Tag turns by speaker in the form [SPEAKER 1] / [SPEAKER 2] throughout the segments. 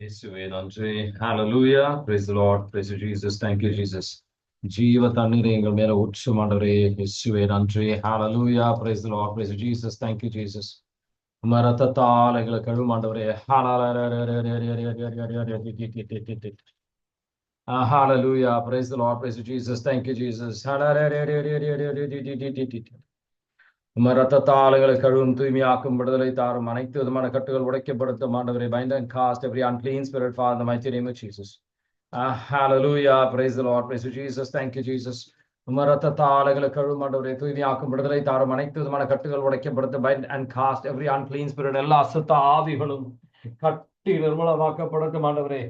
[SPEAKER 1] இயேசுவே நன்றி. Hallelujah. Praise the Lord. Praise you, Jesus. Thank you, Jesus. ஜீவ தண்ணீரை எங்கள் மேல ஊற்றும் ஆண்டவரே. இயேசுவே நன்றி. Hallelujah. Praise the Lord. Praise you, Jesus. Thank you, Jesus. உம ரத்தத்தால் எங்களை கழுவும் ஆண்டவரே. Hallelujah. Praise the Lord. Praise you, Jesus. Thank you, Jesus. உம ரத்தத்தால் எங்களை கழுவும் தூய்மையாக்கும் விடுதலை தாரும் அனைத்து விதமான கட்டுகள் உடைக்கப்படுத்தும் ஆண்டவரை bind and cast every unclean spirit, Father, in the mighty name of Jesus. Hallelujah. Praise the Lord. Praise you, Jesus. Thank you, Jesus. உம ரத்தத்தால் எங்களை கழுவும் ஆண்டவரை தூய்மையாக்கும் விடுதலை தாரும் அனைத்து விதமான கட்டுகள் உடைக்கப்படுத்தும் bind and cast every unclean spirit, எல்லா அசுத்த ஆவிகளும் கட்டி நிர்மலமாக்கப்படுத்தும் ஆண்டவரே.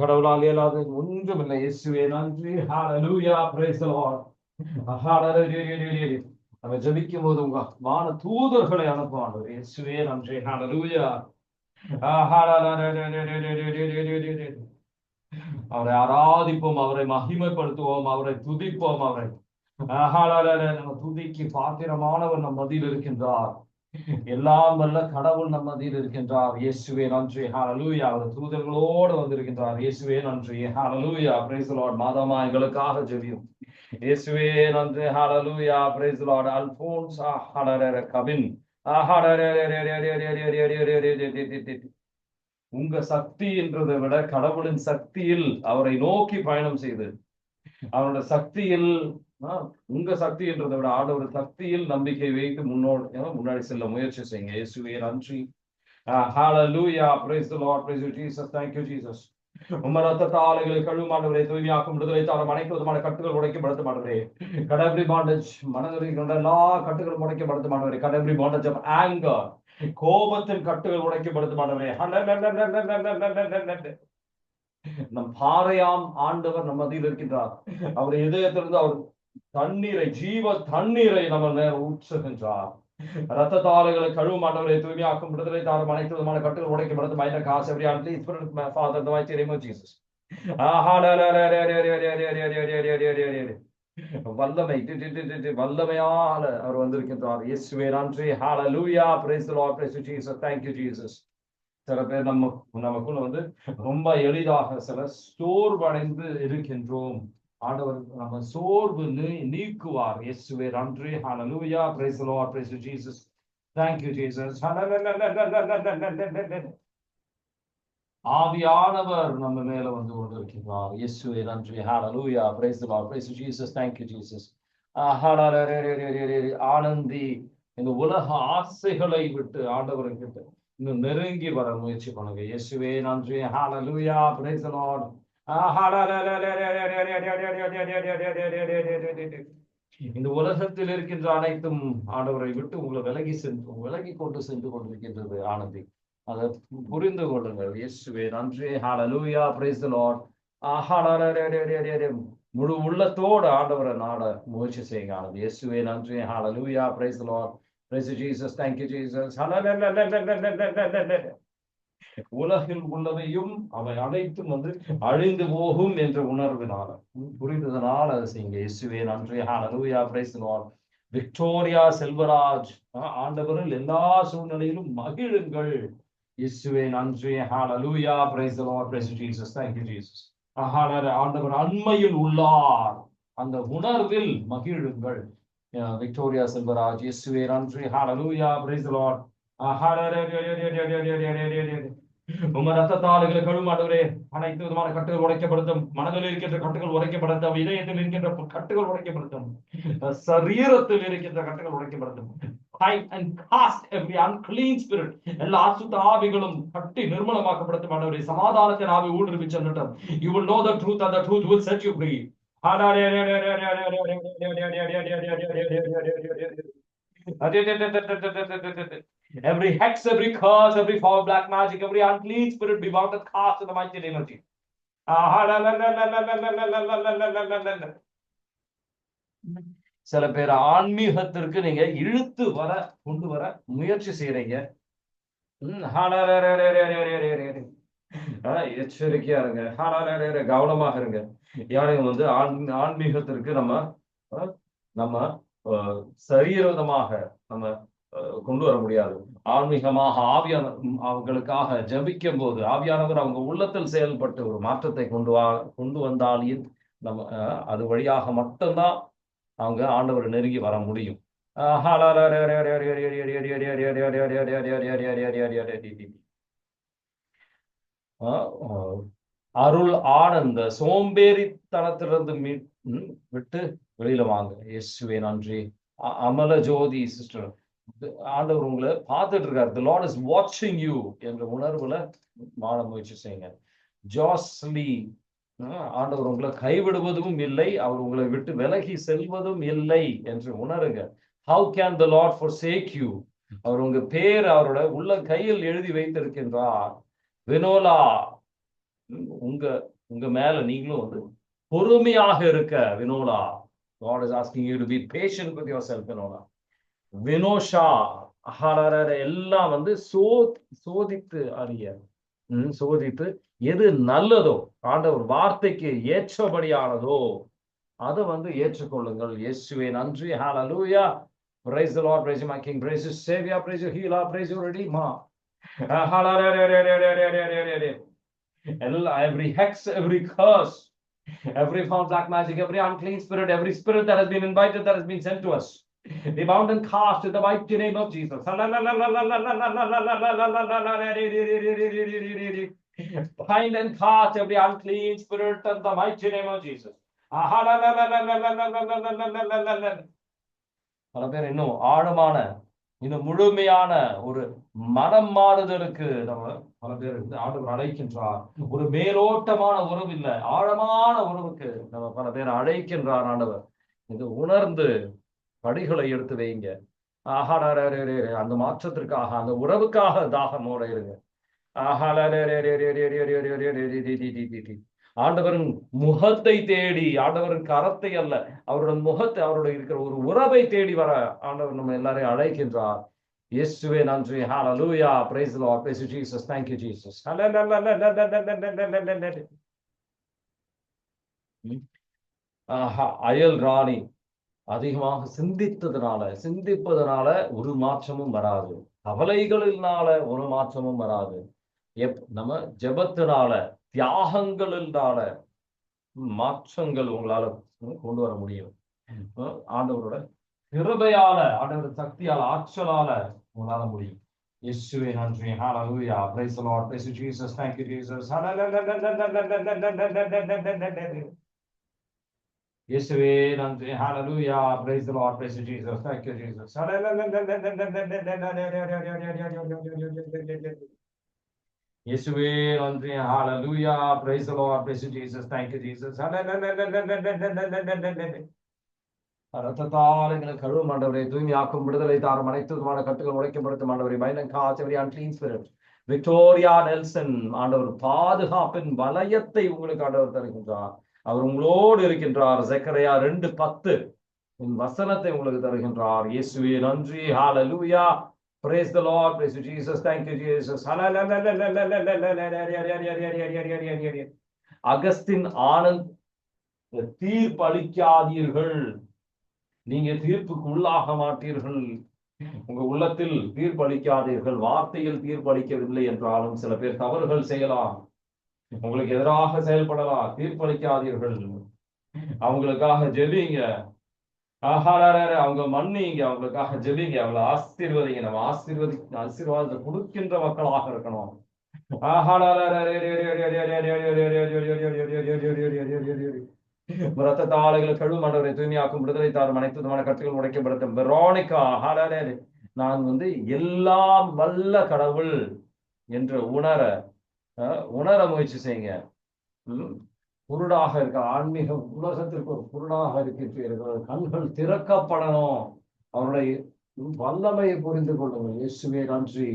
[SPEAKER 1] கடவுளால் இயலாது ஒன்றுமில்லை. இயேசுவே நன்றி. Hallelujah. Praise the Lord. Hallelujah. நம்ம ஜெபிக்கும் போது உங்க வான தூதர்களை அனுப்புவாங்க. இயேசுவே நன்றி. ஹalleluya. அவரை ஆராதிப்போம், அவரை மகிமைப்படுத்துவோம், அவரை துதிப்போம். அவரை நம்ம துதிக்கு பாத்திரமானவர் நம் மத்தியில் இருக்கின்றார். எல்லாம் வல்ல கடவுள் நம் மத்தியில் இருக்கின்றார். இயேசுவே நன்றி. ஹalleluya. அவர் தூதர்களோடு வந்திருக்கின்றார். இயேசுவே நன்றி. ஹalleluya. praise the Lord. மாதமா எங்களுக்காக ஜெபியும். இயேசுவே நன்றி. Hallelujah. praise the Lord. Alphons Kavin உங்க சக்தி என்றதை விட கடவுளின் சக்தியில் அவரை நோக்கி பயணம் செய்து அவரோட சக்தியில் உங்க சக்தி என்றதை விட ஆண்டவர் சக்தியில் நம்பிக்கை வைத்து முன்னாடி செல்ல முயற்சி செய்யுங்க. இயேசுவே நன்றி. Hallelujah. Praise the Lord. Praise you, Jesus. Thank you, Jesus. உம்ம ரத்தத்தால் எங்களை கழுவும் ஆண்டவரே, தூய்மையாக்கும் விடுதலை தாரும் அனைத்து விதமான கட்டுகள் உடைக்கப்படுத்தும் ஆண்டவரே. கடவுளி பாண்டேஜ் மனதில் கொண்ட எல்லா கட்டுகளும் உடைக்கப்படுத்தும் ஆண்டவரே. கடவுளி பாண்டேஜ் ஆஃப் ஆங்கர், கோபத்தின் கட்டுகள் உடைக்கப்படுத்தும் ஆண்டவரே. நம் பாறையாம் ஆண்டவர் நம் மத்தியில் இருக்கின்றார். அவர் இதயத்திலிருந்து அவர் தண்ணீரை, ஜீவ தண்ணீரை நம்ம மேல் ஊற்றுகின்றார். ரத்தத்தாலைகளை கழுவும் ஆண்டவரை தூய்மையாக்கும் விடுதலை தாரும் அனைத்து விதமான கட்டுகள் உடைக்கப்படுத்தும் மைந்த காசு every unclean spirit, Father, in the mighty name of Jesus. வல்லமையால அவர் வந்திருக்கின்றார். இயேசுவே நன்றி. Hallelujah. Praise the Lord. Praise you, Jesus. Thank you, Jesus. சில பேர் நமக்குள்ள ரொம்ப எளிதாக சில சோர்வடைந்து இருக்கின்றோம். ஆண்டவர் நம்ம சோர்வு நீக்குவார். இயேசுவே நன்றி. Hallelujah. Praise the Lord. Praise you, Jesus. Thank you, Jesus. ஆவியானவர் நம்ம மேல வந்து கொண்டிருக்கிறார். இயேசுவே நன்றி. Hallelujah. Praise the Lord. Praise you, Jesus. Thank you, Jesus. Anandhi இந்த உலக ஆசைகளை விட்டு ஆண்டவர்கிட்ட இன்னும் நெருங்கி வர முயற்சி பண்ணுங்க. இயேசுவே நன்றி. Hallelujah. Praise the Lord. இந்த உலகத்தில் இருக்கின்ற அனைத்தும் ஆண்டவரை விட்டு உங்களை விலகி கொண்டு சென்று கொண்டிருக்கின்றது. ஆனந்தி, அதை புரிந்து கொள்ளுங்கள். இயேசுவே நன்றி. Hallelujah. Praise the Lord. முழு உள்ளத்தோடு ஆண்டவரை நாட முயற்சி செய்யுங்க. ஆனந்தி, இயேசுவே நன்றி. Hallelujah. Praise the Lord. Praise you, Jesus. Thank you, Jesus. உலகில் உள்ளவையும் அவை அனைத்தும் அழிந்து போகும் என்ற உணர்வினால, புரிந்ததனால் அதை செய்யுங்க. இயேசுவே நன்றி. Hallelujah. Praise the Lord. Victoria Selvaraj, ஆண்டவரில் எல்லா சூழ்நிலையிலும் மகிழுங்கள். இயேசுவே நன்றி. Hallelujah. Praise the Lord. Praise you, Jesus. Thank you, Jesus. ஆண்டவர் அண்மையில் உள்ளார், அந்த உணர்வில் மகிழுங்கள். விக்டோரியா செல்வராஜ், இயேசுவே நன்றி. Hallelujah. Praise the Lord. உம ரத்தத்தாலைகளை கழுவும் ஆண்டவரே, அனைத்து விதமான கட்டுகள் உடைக்கப்படுத்தும். மனதில் இருக்கின்ற கட்டுகள் உடைக்கப்படுத்தும். இதயத்தில் இருக்கின்ற கட்டுகள் உடைக்கப்படுத்தும். சரீரத்தில் இருக்கின்ற கட்டுகள் உடைக்கப்படுத்தும். And cast every unclean spirit, எல்லா அசுத்த ஆவிகளும் கட்டி நிர்மலமாக்கப்படுத்தும் ஆண்டவரே. சமாதானத்தின் ஆவி ஊடுருவி செல்லட்டும். You will know the truth and the truth will set you free. Every hex, every curse, every foul black magic, every unclean spirit be bound and cast in the mighty name of Jesus. சில பேர் ஆன்மீகத்திற்கு நீங்க இழுத்து கொண்டு வர முயற்சி செய்யறீங்க. எச்சரிக்கையா இருங்க. கவனமாக இருங்க. யாரையும் ஆன்மீகத்திற்கு நம்ம சரீரமாக நம்ம கொண்டு வர முடியாது. ஆன்மீகமாக ஆவியான அவங்களுக்காக ஜபிக்கும் போது ஆவியானவர் அவங்க உள்ளத்தில் செயல்பட்டு ஒரு மாற்றத்தை கொண்டு வந்தால் நம்ம அது வழியாக மட்டும்தான் அவங்க ஆண்டவர் நெருங்கி வர முடியும். அருள் ஆனந்த சோம்பேறித்தனத்திலிருந்து விட்டு வெளியில வாங்க. இயேசுவே நன்றி. அமல ஜோதி சிஸ்டர், ஆண்டவர் உங்களை பார்த்துட்டு இருக்காரு. The Lord is watching you என்ற உணர்வுல வாழ முயற்சி செய்யுங்க. ஜோஸ்லி, ஆண்டவர் உங்களை கைவிடுவதும் இல்லை, அவர் உங்களை விட்டு விலகி செல்வதும் இல்லை என்று உணருங்க. How can the Lord forsake you? அவர் உங்க பேர் அவரோட உள்ள கையில் எழுதி வைத்திருக்கின்றார். வினோலா, உங்க மேல நீங்களும் பொறுமையாக இருக்க. Vinola, God is asking you to be patient with yourself. Vinola, வினோஷா, எல்லாம் சோதித்து அறிய, சோதித்து எது நல்லதோ, ஆண்டவர் வார்த்தைக்கு ஏற்றபடியானதோ அதை ஏற்றுக்கொள்ளுங்கள். இயேசுவே நன்றி. Hallelujah. Praise the Lord, praise my King, praise your Savior, praise your Healer, praise your Redeemer. Every hex, every curse, every foul black magic, every unclean spirit, every spirit that has been invited, that has been sent to us, be bound and cast in the mighty name of Jesus. Bind and cast every unclean spirit in the mighty name of Jesus. பல பேர் இன்னும் ஆழமான, இன்னும் முழுமையான ஒரு மனம் மாறுதலுக்கு நம்ம பல பேர் ஆண்டவர் அழைக்கின்றார். ஒரு மேலோட்டமான உறவு இல்ல, ஆழமான உறவுக்கு நம்ம பல பேர் அழைக்கின்றார் ஆண்டவர். இது உணர்ந்து படிகளை எடுத்து வைங்க. அந்த மாற்றத்திற்காக, அந்த உறவுக்காக தாகமோட இருங்க. ஆண்டவரின் முகத்தை தேடி, ஆண்டவரின் கரத்தை அல்ல, அவருடைய முகத்தை, அவருடைய இருக்கிற ஒரு உறவை தேடி வர ஆண்டவர் நம்ம எல்லாரையும் அழைக்கின்றார். இயேசுவே நன்றி. Hallelujah. Praise the Lord. Praise you, Jesus. Thank you, Jesus. அயல் ராணி, அதிகமாக சிந்திப்பதனால ஒரு மாற்றமும் வராது. கவலைகளினால ஒரு மாற்றமும் வராது. நம்ம ஜெபத்தினால, தியாகங்களினால மாற்றங்கள் உங்களால கொண்டு வர முடியும். ஆண்டவரோட கிருபையால, ஆண்டவரோட சக்தியால, ஆற்றலால உங்களால முடியும். இயேசுவே நன்றி. Hallelujah. Praise the Lord. Praise you, Jesus. Thank you, Jesus. இயேசுவே நன்றி. Hallelujah. Praise the Lord. Praise you, Jesus. Thank you, Jesus. இயேசுவே நன்றி. Hallelujah. Praise the Lord. Praise you, Jesus. Thank you, Jesus. ரத்தத்தால் எங்களை கழுவும் ஆண்டவரே, தூய்மையாக்கும், விடுதலை தாரும், அனைத்து விதமான கட்டுகள் உடைக்கப்படுத்தும் ஆண்டவரே. bind and cast every unclean spirit. Victoria Nelson, ஆண்டவர் பாதுகாப்பின் வலயத்தை உங்களுக்கு ஆண்டவர் தருகின்றார். அவர் உங்களோடு இருக்கின்றார். செக்கரியா 2:10 வசனத்தை உங்களுக்கு தருகின்றார். இயேசுவே நன்றி. Hallelujah. Praise the Lord. Praise you, Jesus. Thank you, Jesus. Augustine Anand, தீர்ப்பளிக்காதீர்கள். நீங்க தீர்ப்புக்கு உள்ளாக மாட்டீர்கள். உங்க உள்ளத்தில் தீர்ப்பளிக்காதீர்கள். வார்த்தையில் தீர்ப்பளிக்கவில்லை என்றாலும் சில பேர் தவறுகள் செய்யலாம், உங்களுக்கு எதிராக செயல்படலாம். தீர்ப்பளிக்காதீர்கள். அவங்களுக்காக ஜெபிங்க. அவங்க மன்னிங்க, அவங்களுக்காக ஜெபிங்க, அவங்களை ஆசீர்வதிங்க. நம்ம ஆசீர்வாதத்தை கொடுக்கின்ற மக்களாக இருக்கணும். ரத்தத்தாலைகளை கழுவும் ஆண்டவரை, தூய்மையாக்கும், விடுதலை தாரும், அனைத்து விதமான கட்டுகள் உடைக்கப்படுத்தும். வெரோனிகா, நான் எல்லாம் வல்ல கடவுள் என்று உணர முயற்சி செய்யுங்க. குருடாக இருக்க, ஆன்மீக உலகத்திற்கு ஒரு குருடாக இருக்கிறீர்கள், கண்கள் திறக்கப்படணும். அவருடைய வல்லமையை புரிந்து கொள்ளுங்கள். இயேசுவே நன்றி.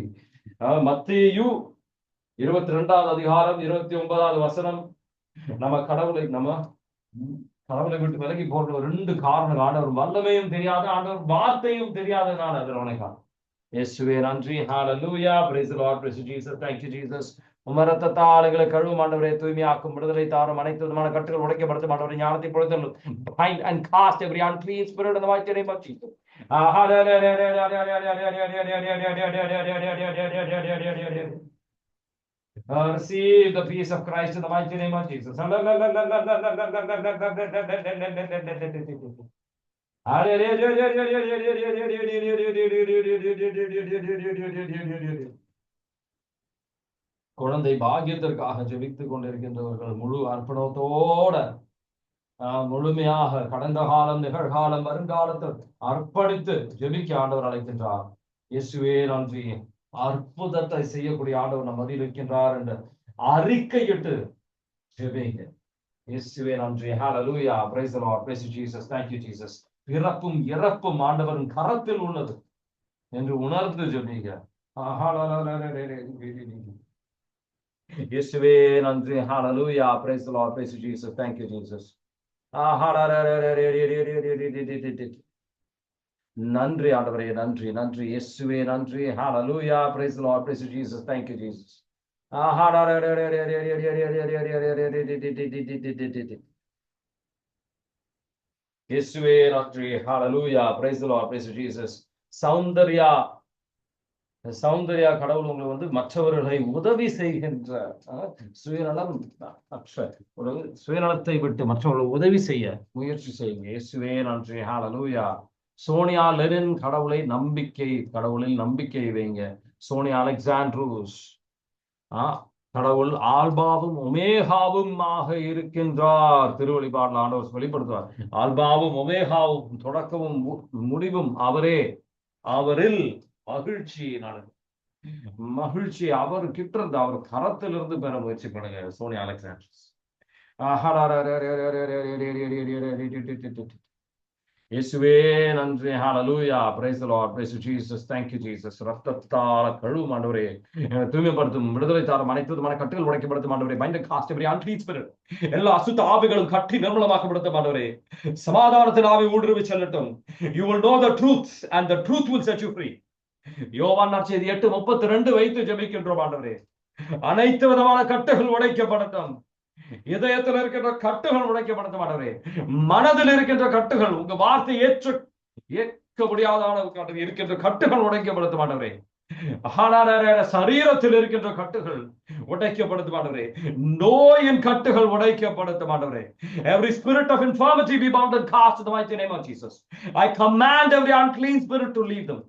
[SPEAKER 1] மத்தேயு 22வது அதிகாரம் 29வது வசனம். நம்ம கடவுளை விட்டு விலகி போடுற 2 காரணம். ஆண்டவர் வல்லமையும் தெரியாது, ஆண்டவர் வார்த்தையும் தெரியாதனால வெரோனிகா. இயேசுவே நன்றி. Hallelujah. Praise the Lord. Praise Jesus. Thank you, Jesus. உமரத்தாலைகளை கழுவும் ஆண்டவரை, தூய்மையாக்கும், விடுதலை தாரும், அனைத்து விதமான கட்டுகள் உடைக்கப்படுத்தும் ஆண்டவரை. ஞானத்தை பொழுதும் bind and cast every unclean spirit in the mighty name of Jesus. Receive the peace of Christ in the mighty name of Jesus. குழந்தை பாக்கியத்திற்காக ஜெபித்துக் கொண்டிருக்கின்றவர்கள் முழு அர்ப்பணத்தோட முழுமையாக கடந்த காலம், நிகழ்காலம், வருங்காலத்தில் அர்ப்பணித்து ஜெபிக்க ஆண்டவர் அழைக்கின்றார். இயேசுவே நன்றி. அற்புதத்தை செய்யக்கூடிய ஆண்டவர் நம் மத்தியில் இருக்கின்றார் என்று அறிக்கையிட்டு ஜெபிங்க. இயேசுவே நன்றி. Hallelujah. Praise the Lord. Praise Jesus. Thank you Jesus. பிறப்பும் இறப்பும் ஆண்டவரின் கரத்தில் உள்ளது என்று உணர்ந்து ஜெபிங்க. இயேசுவே நன்றி. Hallelujah. Praise the Lord. Praise Jesus. Thank you Jesus. நன்றி ஆண்டவரே, நன்றி நன்றி இயேசுவே நன்றி. Hallelujah. Praise the Lord. Praise Jesus. Thank you Jesus. இயேசுவே நன்றி. Hallelujah. Praise the Lord. Praise Jesus. Soundarya கடவுள் உங்களுக்கு மற்றவர்களை உதவி செய்கின்ற சுயநலம் அற்ற ஒரு சுயநலத்தை விட்டு மற்றவர்கள் உதவி செய்ய முயற்சி செய்யுங்க. இயேசுவே நன்றி. ஹல்லேலூயா. சோனியா லெனின் கடவுளில் நம்பிக்கை வைங்க. சோனியா அலெக்சாண்ட்ரூஸ் கடவுள் ஆல்பாவும் ஒமேகாவும் இருக்கின்றார். திருவெளிப்பாடுல ஆண்டவர் வெளிப்படுத்துவார். ஆல்பாவும் ஒமேகாவும் தொடக்கமும் முடிவும் அவரே. அவரில் மகிழ்ச்சி அவர் கிட்ட இருந்து, அவர் கரத்திலிருந்து பெற முயற்சி பண்ணுங்க. சோனியா அலெக்சாண்டர்ஸ். இயேசுவே நன்றி. Hallelujah. Praise the Lord. Praise Jesus. Thank you Jesus. ரத்தத்தால கழுவும் ஆண்டவரே, தூய்மைப்படுத்தும், விடுதலை தாரும், அனைத்து விதமான கட்டுகள் உடைக்கப்படுத்தும் ஆண்டவரே. Bind cast every unclean spirit. எல்லா அசுத்த ஆவிகளும் கட்டி நிர்மூலமாக்கப்படுத்தும் ஆண்டவரே. சமாதானத்தின் ஆவி ஊடுருவி செல்லட்டும். You will know the truth and the truth will set you free. யோவான் நற்செய்தி 8:32 வைத்து ஜெபிக்கின்றோம் ஆண்டவரே. அனைத்து விதமான கட்டுகள் உடைக்கப்படட்டும். இதயத்தில் இருக்கின்ற கட்டுகள் உடைக்கப்படட்டும் ஆண்டவரே. மனதில் இருக்கின்ற கட்டுகள், உங்க வார்த்தை ஏற்க முடியாத அளவுக்கு இருக்கின்ற கட்டுகள் உடைக்கப்படட்டும் ஆண்டவரே. சரீரத்தில் இருக்கின்ற கட்டுகள் உடைக்கப்படுத்தும் ஆண்டவரே. நோயின் கட்டுகள் உடைக்கப்படுத்தும் ஆண்டவரே. Every spirit of infirmity be bound and cast in the mighty name of Jesus. I command every unclean spirit to leave them.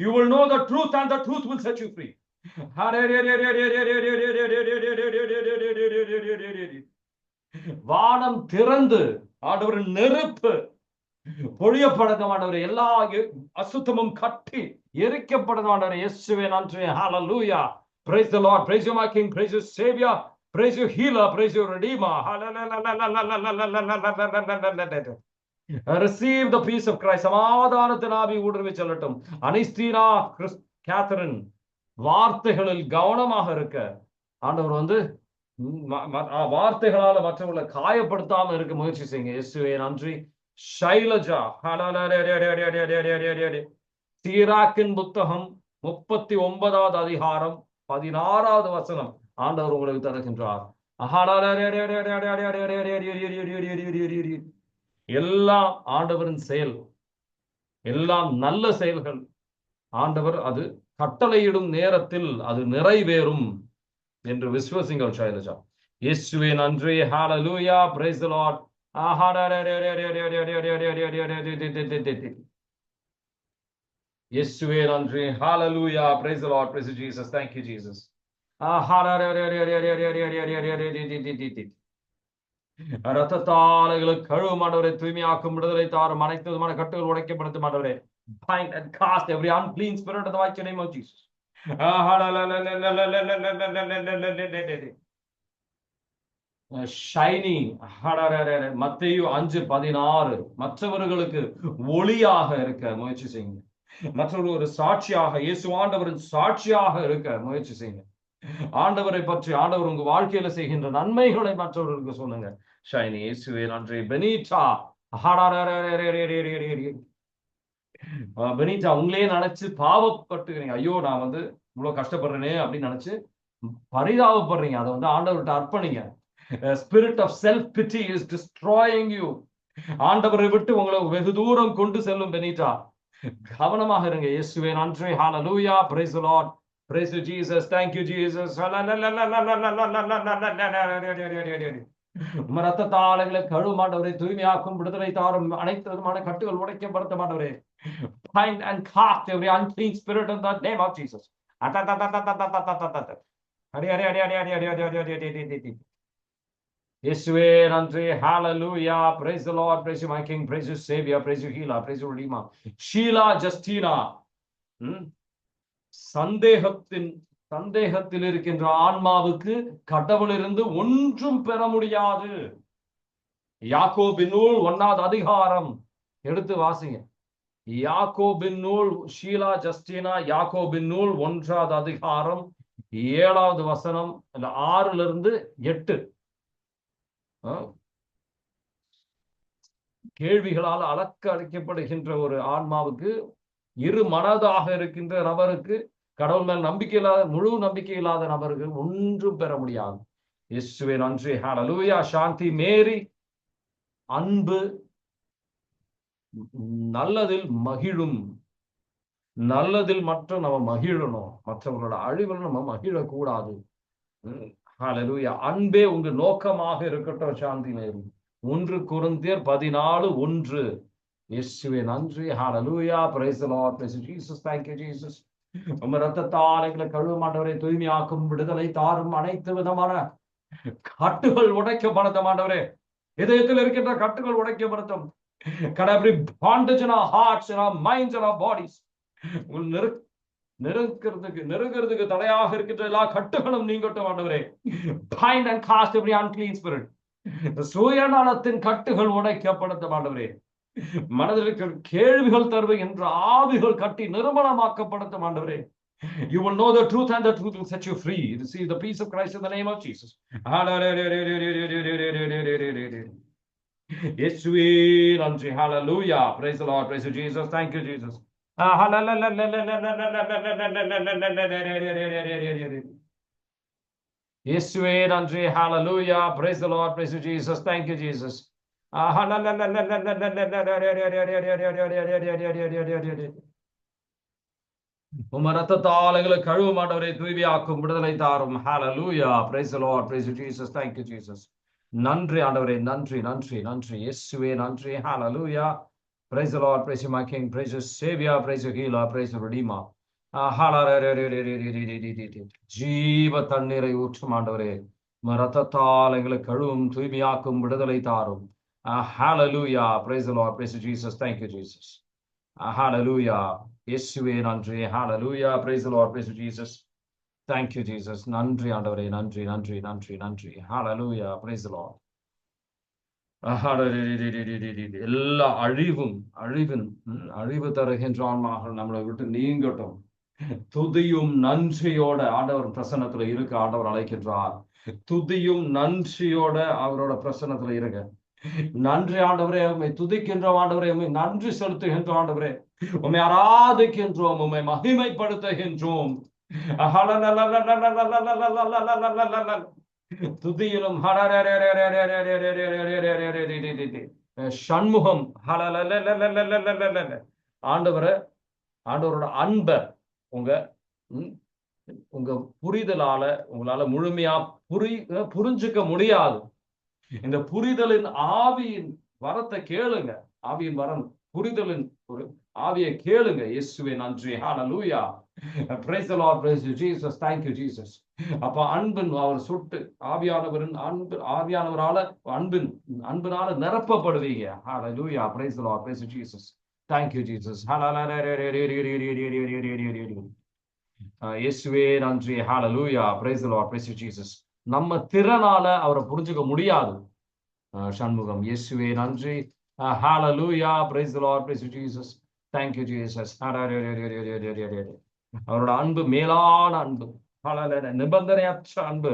[SPEAKER 1] You will know the truth and the truth will set you free. வானம் திறந்து ஆண்டவரின் நெருப்பு பொழியப்படட்டும் ஆண்டவரே. எல்லா அசுத்தமும் கட்டி எரிக்கப்படட்டும் ஆண்டவரே. இயேசுவே நன்றி. ஹல்லேலூயா. Praise the Lord. Praise you my King. Praise you Savior. Praise you Healer. Praise you Redeemer. Receive the peace of Christ. சமாதானத்தின் ஆவி ஊடுருவி செல்லட்டும். அனிஸ்தீனா கேத்தரின் வார்த்தைகளில் கவனமாக இருக்க ஆண்டவர் வார்த்தைகளால மற்றவர்களை காயப்படுத்தாம இருக்க முயற்சி செய்யுங்க. இயேசுவே நன்றி. ஷைலஜா சீராக்கின் புத்தகம் 39வது அதிகாரம் 16வது வசனம் ஆண்டவர் உங்களுக்கு தருகின்றார். எல்லாம் ஆண்டவரின் செயல், எல்லாம் நல்ல செயல்கள். ஆண்டவர் அது கட்டளையிடும் நேரத்தில் அது நிறைவேறும் என்று விசுவசிங்கள். ஷைலஜா. இயேசுவே நன்றி. ஹல்லேலூயா. Praise the Lord. இயேசுவே நன்றி. Hallelujah. Praise the Lord. Praise Jesus. Thank you Jesus. ரத்தத்தாலைகளை கழுவும் ஆண்டவரே. தூய்மையாக்கும், விடுதலை தாரும், அனைத்து விதமான கட்டுகள் உடைக்கப்படுத்தும் ஆண்டவரே. Bind and cast every unclean spirit in the mighty name of Jesus. Saini. மத்தேயு 5:16 மற்றவர்களுக்கு ஒளியாக இருக்க முயற்சி செய்யுங்க. மற்றவர்கள் ஒரு சாட்சியாக, இயேசு ஆண்டவரின் சாட்சியாக இருக்க முயற்சி செய்யுங்க. ஆண்டவரை பற்றி, ஆண்டவர் உங்க வாழ்க்கையில செய்கின்ற நன்மைகளை மற்றவர்களுக்கு சொல்லுங்க. ஷைனி. இயேசுவே நன்றி. பெனிட்டா. பெனிட்டா, உங்களே நினைச்சு பாவப்பட்டுக்கிறீங்க. ஐயோ, நான் இவ்வளவு கஷ்டப்படுறேனே அப்படின்னு நினைச்சு பரிதாபப்படுறீங்க. அதை ஆண்டவர்கிட்ட அர்ப்பணிங்க. Spirit of self pity is destroying you. ஆண்டவரை விட்டு உங்களை வெகு தூரம் கொண்டு செல்லும் பெனிட்டா. கவனமாக இருங்க. இயேசுவே நன்றி. Hallelujah. Praise the Lord. Praise you Jesus. Thank you Jesus. உம் ரத்தத்தால் எங்களை கழுவும் ஆண்டவரே, தூய்மையாக்கும், விடுதலை தாரும், அனைத்து விதமான கட்டுகள் உடைக்கப்படுத்த ஆண்டவரே. Bind and cast every unclean spirit in the name of Jesus. அடி அடி அடி அடி அடி அடி அடி அடி அடி அடி அடி அடி. இயேசுவே நன்றி. Hallelujah. Praise the Lord. Praise you my King. Praise you Savior. Praise you Healer. Praise you Redeemer. Sheela Justina சந்தேகத்தில் இருக்கின்ற ஆன்மாவுக்கு கடவுளிலிருந்து ஒன்றும் பெற முடியாது. யாக்கோபின் நூல் 1வது அதிகாரம் எடுத்து வாசிங்க. யாக்கோபின் நூல், ஷீலா ஜஸ்டினா, யாக்கோபின் நூல் 1வது அதிகாரம் 7வது வசனம், 6-8. கேள்விகளால் அழைக்கப்படுகின்ற ஒரு ஆன்மாவுக்கு, இரு மனதாக இருக்கின்ற நபருக்கு, கடவுள் மேல் நம்பிக்கை இல்லாத, முழு நம்பிக்கை இல்லாத நபருக்கு ஒன்றும் பெற முடியாது. இயேசுவே நன்றி. ஹalleluya. சாந்தி மேரி, அன்பு நல்லதில் மகிழும். நல்லதில் மட்டும் நம்ம மகிழணும், மற்றவர்களோட அழிவில் நம்ம மகிழக்கூடாது. ஹalleluya. அன்பே உங்க நோக்கமாக இருக்கட்டும். சாந்தி மேரி. 1 கொரிந்தியர் 14:1. இயேசுவே நன்றி. Hallelujah. Praise the Lord. Praise you Jesus. Thank you Jesus. உம் ரத்தத்தால் எங்களை கழுவும் ஆண்டவரே, தூய்மையாக்கும், விடுதலை தாரும், அனைத்து விதமான கட்டுகள் உடைக்கப்படட்டும் ஆண்டவரே. இதயத்தில் இருக்கின்ற கட்டுகள் உடைக்கப்படட்டும். Every bondage in our hearts, in our minds, in our bodies. நெருங்கிறதுக்கு தடையாக இருக்கின்ற எல்லா கட்டுகளும் நீங்கட்டும் ஆண்டவரே. Bind and cast every unclean spirit. சுயநலத்தின் கட்டுகள் உடைக்கப்படட்டும் ஆண்டவரே. மனதில் இருக்கிற கேள்விகள் தருகின்ற ஆவிகள் கட்டி நிர்மலமாக்கப்படட்டும் ஆண்டவரே. You will know the truth and the truth will set you free. Receive the peace of Christ in the name of Jesus. இயேசுவே நன்றி. Hallelujah. Praise the Lord. Praise you Jesus. Thank you Jesus. இயேசுவே நன்றி. Hallelujah. Praise the Lord. Praise you Jesus. Thank you Jesus. உம் ரத்தத்தால் எங்களை கழுவும் ஆண்டவரே, தூய்மையாக்கும், விடுதலை தாரும். Hallelujah. Praise the Lord. Praise you Jesus. Thank you Jesus. நன்றி ஆண்டவரே. நன்றி நன்றி நன்றி. இயேசுவே நன்றி. Hallelujah. Praise the Lord. Praise you my King. Praise you Savior. Praise you Healer. Praise you Redeemer. ஜீவ தண்ணீரை ஊற்றும் ஆண்டவரே, ரத்தத்தால் எங்களை கழுவும், தூய்மையாக்கும், விடுதலை தாரும். Hallelujah. Praise the Lord. Praise you Jesus. Thank you Jesus. Hallelujah. இயேசுவே நன்றி. Hallelujah. Praise the Lord. Praise you Jesus. Thank you Jesus. நன்றி ஆண்டவரே. நன்றி நன்றி நன்றி நன்றி. Hallelujah. Praise the Lord. எல்லா அழிவு தருகின்ற ஆன்மாக்கள் நம்மளை விட்டு நீங்கட்டும். துதியும் நன்றியோட ஆண்டவர் பிரசன்னத்துல இருக்க ஆண்டவர் அழைக்கின்றார். துதியும் நன்றியோட அவரோட பிரசன்னத்துல இருக்க. நன்றி ஆண்டவரே, உண்மை துதிக்கின்ற ஆண்டவரே, உண்மை நன்றி செலுத்துகின்ற ஆண்டவரே, உண்மை ஆராதிக்கின்றோம், உண்மை மகிமைப்படுத்துகின்றோம். துதியிலும் சண்முகம். ஆண்டவரோட அன்ப உங்க புரிதலால உங்களால முழுமையா புரிஞ்சுக்க முடியாது. இந்த புரிதலின் ஆவியின் வரத்தை கேளுங்க. ஆவியின் வரம், புரிதலின் ஒரு ஆவியை கேளுங்க. இயேசுவே நன்றி. Hallelujah. Praise the Lord. Praise you Jesus. Thank you Jesus. அப்ப அன்பின் அவர் சுட்டு ஆவியானவரின் ஆவியானவரால அன்பினால நிரப்பப்படுவீங்க. Hallelujah. Praise the Lord. Praise you Jesus. Thank you Jesus. இயேசுவே நன்றி. Hallelujah. Praise the Lord. Praise you Jesus. நம்ம திறனால அவரை புரிஞ்சுக்க முடியாது. சண்முகம். இயேசுவே நன்றி. Hallelujah. Praise the Lord. Praise you Jesus. Thank you Jesus. அவரோட அன்பு மேலான அன்பு, நிபந்தனையற்ற அன்பு.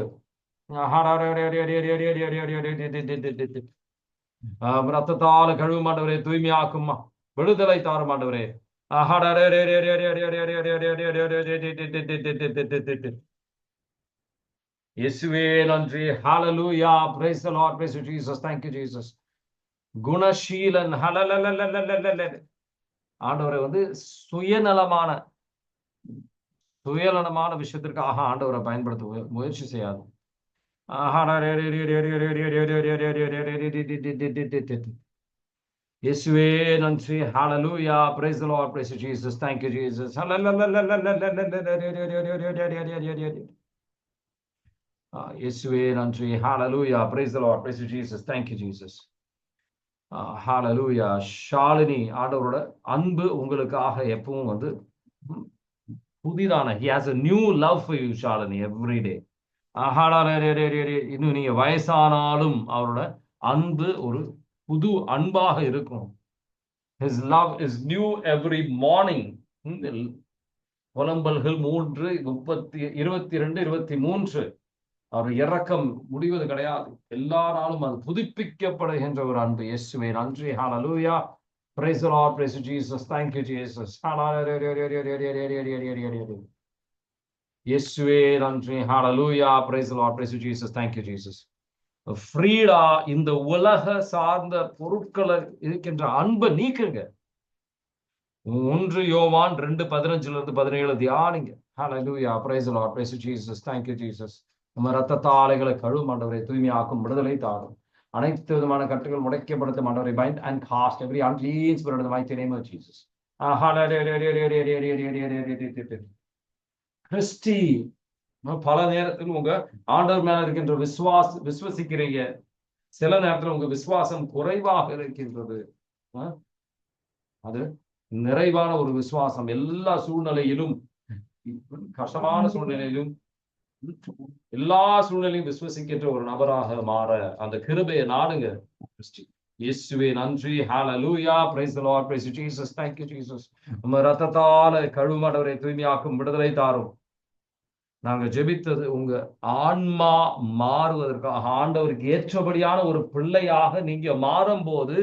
[SPEAKER 1] ரத்தத்தால கழுவும் ஆண்டவரே, தூய்மையாக்கும், விடுதலை தாரும் ஆண்டவரே. இயேசுவே நன்றி. Hallelujah. Praise the Lord. Praise you Jesus. Thank you Jesus. Gunaseelan. ஆண்டவரை சுயநலமான விஷயத்திற்காக ஆண்டவரை பயன்படுத்த முயற்சி செய்யாது. இயேசுவே நன்றி. Hallelujah. Praise the Lord. Praise you, Jesus. Thank you, Jesus. இயேசுவே நன்றி. Hallelujah. Praise the Lord. Praise you, Jesus. Thank you, Jesus. Hallelujah. Shalini, ஆண்டவரோட அன்பு உங்களுக்காக எப்பவும் புதிதான. He has a new love for you, Shalini, every day. இன்னும் நீங்க வயசானாலும் அவரோட அன்பு ஒரு புது அன்பாக இருக்கும். His love is new every morning. புலம்பல்கள் 3:22-23. அவர் இரக்கம் முடிவது கிடையாது. எல்லா நாளும் அது புதுப்பிக்கப்படுகின்ற ஒரு அன்பு. இயேசுவே நன்றி. Hallelujah. Praise the Lord. Praise Jesus. Thank you, Jesus. இயேசுவே நன்றி. Hallelujah. Praise the Lord. Praise Jesus. Thank you, Jesus. Freeda இந்த உலக சார்ந்த பொருட்களை இருக்கின்ற அன்பை நீக்குங்க. 1 யோவான் 2:15-17 தியானிங்க. Hallelujah. Praise the Lord. Praise Jesus. Thank you, Jesus. நம்ம ரத்தத்தாலைகளை கழுவும் ஆண்டவரை, தூய்மையாக்கும், விடுதலை தாரும். அனைத்து விதமான கட்டுகள் முடைக்கப்படுத்தும் ஆண்டவரை. bind and cast every unclean spirit in the mighty name of Jesus. Christy, பல நேரத்தில் உங்க ஆண்டவர் மேல இருக்கின்ற விசுவசிக்கிறீங்க. சில நேரத்தில் உங்க விசுவாசம் குறைவாக இருக்கின்றது. அது நிறைவான ஒரு விசுவாசம். எல்லா சூழ்நிலையிலும், கஷ்டமான சூழ்நிலையிலும், எல்லா சூழ்நிலையும் விசுவசிக்கின்ற ஒரு நபராக மாற அந்த கிருபையை நாடுங்க. இயேசுவே நன்றி. Hallelujah. Praise the Lord. Praise Jesus. Thank you, Jesus. நம்ம ரத்தத்தால கழுவும் ஆண்டவரை, தூய்மையாக்கும், விடுதலை தாரும். நாங்க ஜெபித்தது உங்க ஆன்மா மாறுவதற்காக. ஆண்டவருக்கு ஏற்றபடியான ஒரு பிள்ளையாக நீங்க மாறும்போது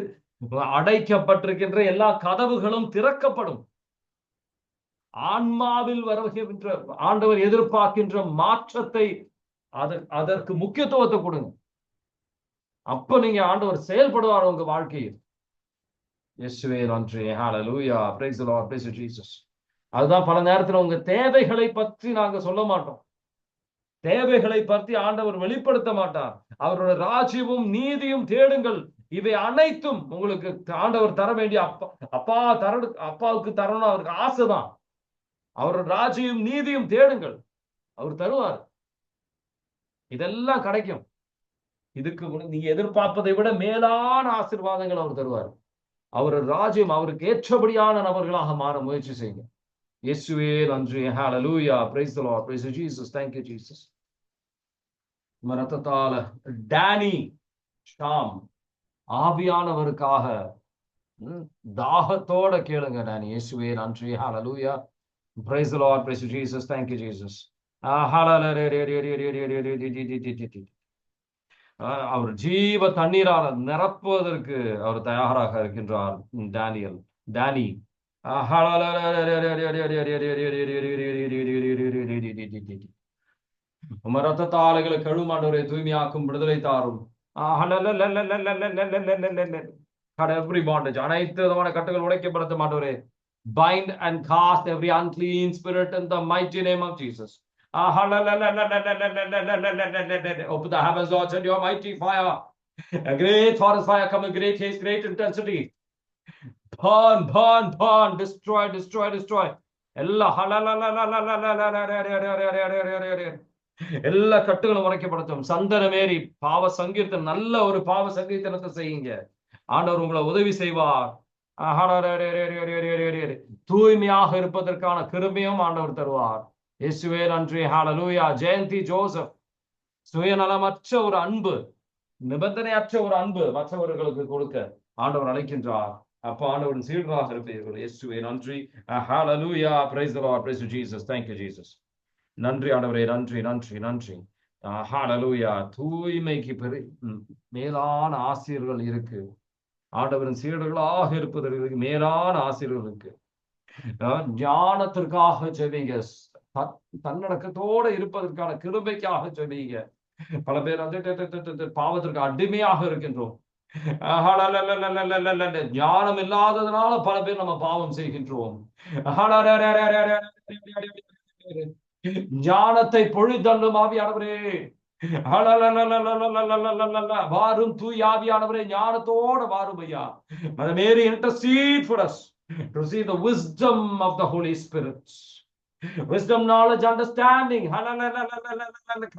[SPEAKER 1] அடைக்கப்பட்டிருக்கின்ற எல்லா கதவுகளும் திறக்கப்படும். ஆன்மாவில் வருகின்ற ஆண்டவர் எதிர்பார்க்கின்ற மாற்றத்தை அதற்கு முக்கியத்துவத்தை கொடுங்க. அப்ப நீங்க ஆண்டவர் செயல்படுவார் உங்க வாழ்க்கையில். இயேசுவே நன்றி. Hallelujah. Praise the Lord. Praise Jesus. அதுதான் பல நேரத்துல உங்க தேவைகளை பற்றி நாங்க சொல்ல மாட்டோம். தேவைகளை பற்றி ஆண்டவர் வெளிப்படுத்த மாட்டார். அவரோட ராஜ்யமும் நீதியும் தேடுங்கள், இவை அனைத்தும் உங்களுக்கு ஆண்டவர் தர வேண்டிய. அப்பாவுக்கு தரணும் அவருக்கு ஆசைதான். அவரோட ராஜ்யம் நீதியும் தேடுங்கள், அவர் தருவார். இதெல்லாம் கிடைக்கும். இதுக்கு நீங்க எதிர்பார்ப்பதை விட மேலான ஆசீர்வாதங்கள் அவர் தருவார். அவரோட ராஜ்யம் அவருக்கு ஏற்றபடியான நபர்களாக மாற முயற்சி செய்யுங்க. இயேசுவே நன்றி. Hallelujah. Praise the Lord. Praise Jesus. Thank you, Jesus. ரத்தத்தால டேனி ஷாம், ஆவியானவருக்காக தாகத்தோட கேளுங்க. டேனி, இயேசுவே நன்றி. Hallelujah. Praise the Lord. Praise Jesus. Thank you, Jesus. அவர் ஜீவ தண்ணீரால் நிரப்புவதற்கு அவர் தயாராக இருக்கின்றார். டேனி ரத்தத்தாலைகளை கழுவும் ஆண்டவரை, தூய்மையாக்கும், விடுதலை தாரும். Every bondage, அனைத்து விதமான கட்டுகள் உடைக்கப்படட்டும் ஆண்டவரே. Bind and cast every unclean spirit in the mighty name of Jesus. Open the heavens, Lord, send your mighty fire. A great forest fire come in great haste, great intensity. Burn, burn, burn, destroy, destroy, destroy. எல்லா கட்டுகளும் உடைக்கப்படட்டும். சந்தனமேறி பாவ சங்கீர்த்தனம், நல்ல ஒரு பாவ சங்கீர்த்தனத்தை செய்யுங்க. ஆண்டவர் உங்களை உதவி செய்வார். தூய்மையாக இருப்பதற்கான கிருபையும் ஆண்டவர் தருவார். இயேசுவே நன்றி. Hallelujah. ஜெயந்தி ஜோசப், சுயநலமற்ற ஒரு அன்பு, நிபந்தனையற்ற ஒரு அன்பு மற்றவர்களுக்கு கொடுக்க ஆண்டவர் அழைக்கின்றார். அப்ப ஆண்டவரின் சீடராக இருப்பீர்கள். இயேசுவே நன்றி. Hallelujah. Praise the Lord. Praise Jesus. Thank you, Jesus. நன்றி ஆண்டவரே. நன்றி நன்றி நன்றி. Hallelujah. தூய்மைக்கு மேலான ஆசீர்கள் இருக்கு. ஆண்டவரின் சீடர்களாக இருப்பதற்கு மேலான ஆசீர்கள் இருக்கு. ஞானத்திற்காக ஜெபிங்க. தன்னடக்கத்தோட இருப்பதற்கான கிருபைக்காக ஜெபிங்க. பல பேர் பாவத்திற்கு அடிமையாக இருக்கின்றோம். ஞானம் இல்லாததுனால பல பேர் நம்ம பாவம் செய்கின்றோம். ஞானத்தை பொழிதள்ளும் ஆவியானவரே, வாரும் தூய் ஆவியானவரே, ஞானத்தோட வாரும் ஐயா. Mother Mary, intercede for us to see the wisdom of the Holy Spirit. Wisdom, knowledge, understanding,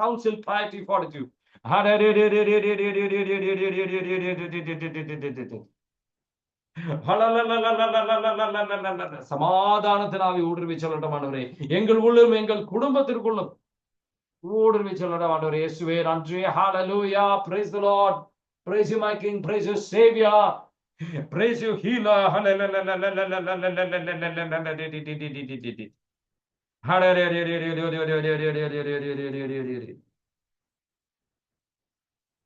[SPEAKER 1] counsel, piety, fortitude. சமாதானத்தினாவி ஊடுருவி செல்லட்டும் ஆண்டவரே, எங்கள் உள்ளும் எங்கள் குடும்பத்திற்குள்ளும் ஊடுருவி செல்லட்டும் ஆண்டவரே. இயேசுவே நன்றி. Hallelujah. Praise the Lord. Praise you my King. Praise you Savior. Praise you healer.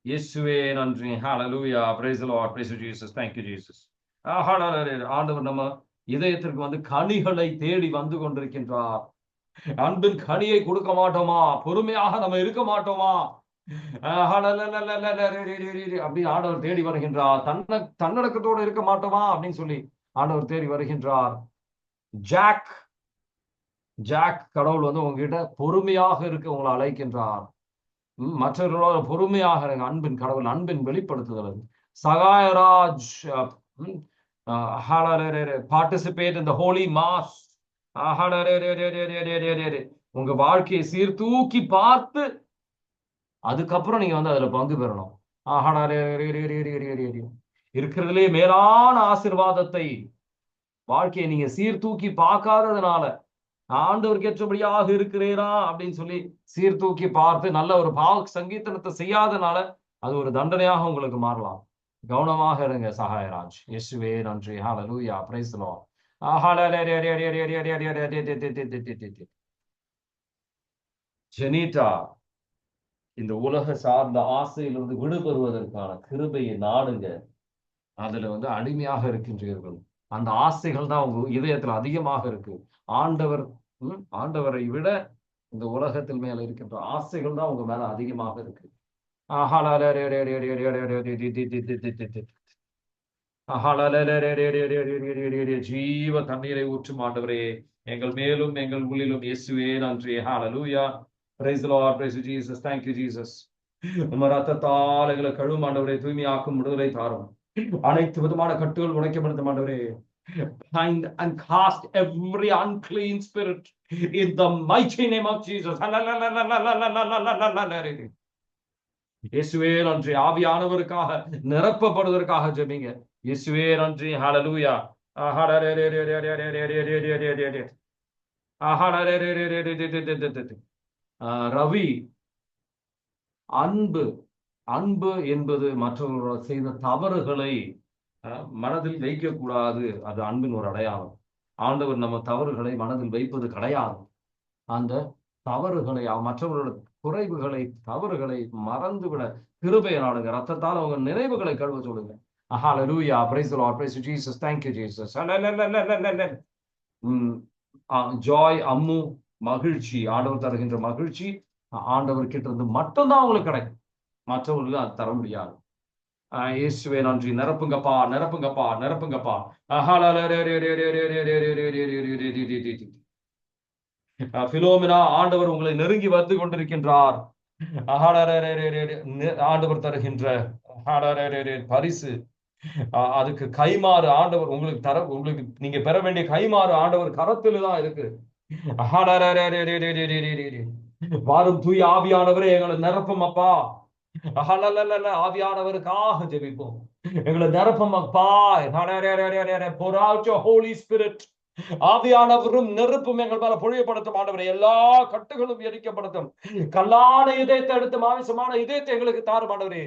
[SPEAKER 1] இயேசுவே நன்றி. Hallelujah. Praise the Lord. Praise you Jesus. Thank you Jesus. ஆண்டவர் நம்ம இதயத்திற்கு வந்து கனிகளை தேடி வந்து கொண்டிருக்கின்றார். அன்பின் கனியை கொடுக்க மாட்டோமா? பொறுமையாக நம்ம இருக்க மாட்டோமா? அப்படி ஆண்டவர் தேடி வருகின்றார். தன்னடக்கத்தோடு இருக்க மாட்டோமா அப்படின்னு சொல்லி ஆண்டவர் தேடி வருகின்றார். ஜாக் கடவுள் வந்து உங்ககிட்ட பொறுமையாக இருக்க உங்களை அழைக்கின்றார். மற்றவர்களோட பொறுமையாக இருங்க. அன்பின் கடவுள், அன்பின் வெளிப்படுத்துதல். Sahayaraj, participate in the holy mass. உங்க வாழ்க்கையை சீர்தூக்கி பார்த்து அதுக்கப்புறம் நீங்க வந்து அதுல பங்கு பெறணும். இருக்கிறதுலே மேலான ஆசீர்வாதத்தை வாழ்க்கையை நீங்க சீர்தூக்கி பார்க்காததுனால, ஆண்டவருக்கு ஏற்றபடியாக இருக்கிறீரா அப்படின்னு சொல்லி சீர்தூக்கி பார்த்து நல்ல ஒரு பாவ சங்கீதனத்தை செய்யாதனால அது ஒரு தண்டனையாக உங்களுக்கு மாறலாம். கவனமாக இருங்க சகாயராஜ். இயேசுவே நன்றி. Hallelujah. praise the Lord. Jenita, இந்த உலக சார்ந்த ஆசையிலிருந்து விடுபெறுவதற்கான கிருபையை நாடுங்க. அதுல வந்து அடிமையாக இருக்கின்றீர்கள். அந்த ஆசைகள் தான் உங்க இதயத்துல அதிகமாக இருக்கு. ஆண்டவரை விட இந்த உலகத்தில் மேல இருக்கின்ற ஆசைகள் தான் உங்க மேல அதிகமாக இருக்கு. ஜீவ தண்ணீரை ஊற்றும் ஆண்டவரே, எங்கள் மேலும் எங்கள் உள்ளிலும் இயேசுவே நன்றி. Hallelujah. praise the Lord. praise you Jesus. thank you Jesus. உம ரத்தத்தால் எங்களை கழுவும் ஆண்டவரே, தூய்மையாக்கும் விடுதலை தாரும். அனைத்து விதமான கட்டுகள் உடைக்கப்படுத்தும் ஆண்டவரே. Bind and cast every unclean spirit in the mighty name of Jesus. இயேசுவே நன்றி. ஆவியானவருக்காக நிரப்பப்படுவதற்காக ஜெபிங்க. இயேசுவே நன்றி. ஹalleluya. ரவி, அன்பு என்பது மற்றவர்களோட செய்த தவறுகளை மனதில் வைக்கக்கூடாது. அது அன்பின் ஒரு அடையாளம். ஆண்டவர் நம்ம தவறுகளை மனதில் வைப்பது கிடையாது. அந்த தவறுகளை, மற்றவர்களோட குறைவுகளை, தவறுகளை மறந்துவிட கிருபையை நாடுங்க. ரத்தத்தால் அவங்க நினைவுகளை கழுவ சொல்லுங்க. ஹalleluya. praise the Lord. praise you Jesus. thank you Jesus. Joy, Ammu, மகிழ்ச்சி, ஆண்டவர் தருகின்ற மகிழ்ச்சி ஆண்டவர் கிட்ட இருந்து மட்டும்தான் உங்களுக்கு கிடைக்கும். மற்றவர்களுக்கு அது தர முடியாது. இயேசுவே நன்றி. நிரப்புங்கப்பா, நிரப்புங்கப்பா, நிரப்புங்கப்பா. பிலோமினா, ஆண்டவர் உங்களை நெருங்கி வந்து கொண்டிருக்கின்றார். ஆண்டவர் தருகின்ற பரிசு, அதுக்கு கைமாறு ஆண்டவர் உங்களுக்கு நீங்க பெற வேண்டிய கைமாறு ஆண்டவர் கரத்தில் தான் இருக்கு. வாரும் தூய் ஆவியானவரே, எங்களை நிரப்பும் அப்பா. ஆவியானவருக்காக ஜெபிப்போம். எங்களை நிரப்பும் அப்பா. pour out your Holy Spirit. ஆவியானவரும் நெருப்பும் எங்கள் மேல பொழியப்படுத்தும் ஆண்டவரே. எல்லா கட்டுகளும் எரிக்கப்படுத்தும். கல்லான இதயத்தை எடுத்து மாமிசமான இதயத்தை எங்களுக்கு தாரும் ஆண்டவரே.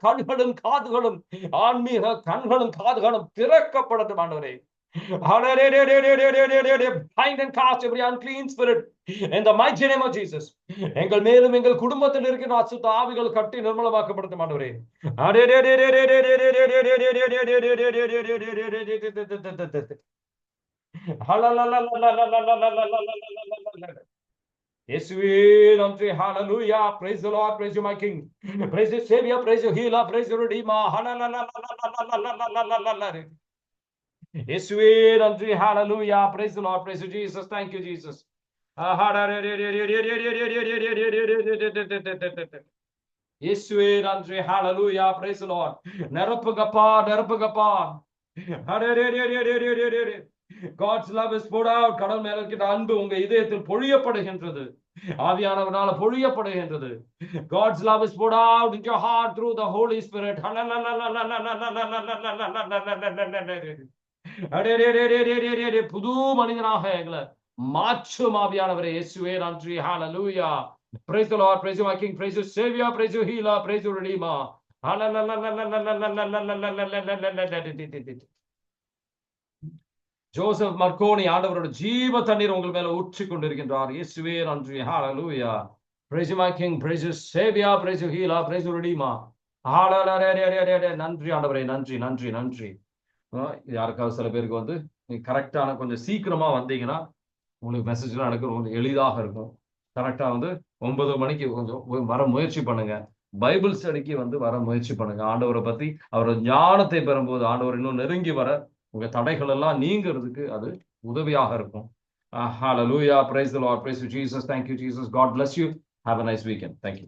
[SPEAKER 1] கண்களும் காதுகளும், ஆன்மீக கண்களும் காதுகளும் திறக்கப்படட்டும் ஆண்டவரே. Bind and cast every unclean spirit in the mighty name of Jesus. எங்கள் மேலும் எங்கள் குடும்பத்தில் இருக்கிற அசுத்த ஆவிகள் கட்டி நிர்மலமாக்கப்படுத்தும் ஆண்டவரே. இயேசுவே நன்றி. Hallelujah. Praise the Lord. Praise you, my King. Praise you, Savior. Praise you, Healer. Praise you, Redeemer. இயேசுவே நன்றி. Hallelujah. Praise the Lord. Praise you, Jesus. Thank you, Jesus. இயேசுவே நன்றி. Hallelujah. Praise the Lord. நிரப்புங்கப்பா, நிரப்புங்கப்பா. God's love is poured out. கடவுள் மேல இருக்கிற அன்பு உங்க இதயத்தில் பொழியப்படுகின்றது. ஆவியானவரால பொழியப்படுகின்றது. God's love is poured out into your heart through the Holy Spirit. புது மனிதனாக எங்களை மாற்றும் ஆவியானவரே. இயேசுவே நன்றி. Hallelujah. Praise the Lord. Praise you, my King. Praise you, Savior. Praise you, Healer. Praise you, Redeemer. Joseph மர்கோனி ஆண்டவரோட ஜீவ தண்ணீர் உங்கள் மேல ஊற்றி கொண்டிருக்கின்றார். இயேசுவே நன்றி. Hallelujah. Praise you, my King. Praise you, Savior. Praise you, Healer. Praise you, Redeemer. நன்றி ஆண்டவரே. நன்றி நன்றி நன்றி. யாருக்காவது சில பேருக்கு வந்து நீங்க கரெக்டான கொஞ்சம் சீக்கிரமா வந்தீங்கன்னா உங்களுக்கு மெசேஜ்லாம் எனக்கு ரொம்ப எளிதாக இருக்கும். கரெக்டா வந்து 9 மணிக்கு கொஞ்சம் வர முயற்சி பண்ணுங்க. பைபிள் ஸ்டடிக்கு வந்து வர முயற்சி பண்ணுங்க. ஆண்டவரை பத்தி அவரோட ஞானத்தை பெறும்போது ஆண்டவர் இன்னும் நெருங்கி வர உங்க தடைகள் எல்லாம் நீங்கிறதுக்கு அது உதவியாக இருக்கும். Hallelujah. Praise the Lord. Praise you, Jesus. Thank you, Jesus. God bless you. Have a nice weekend. Thank you.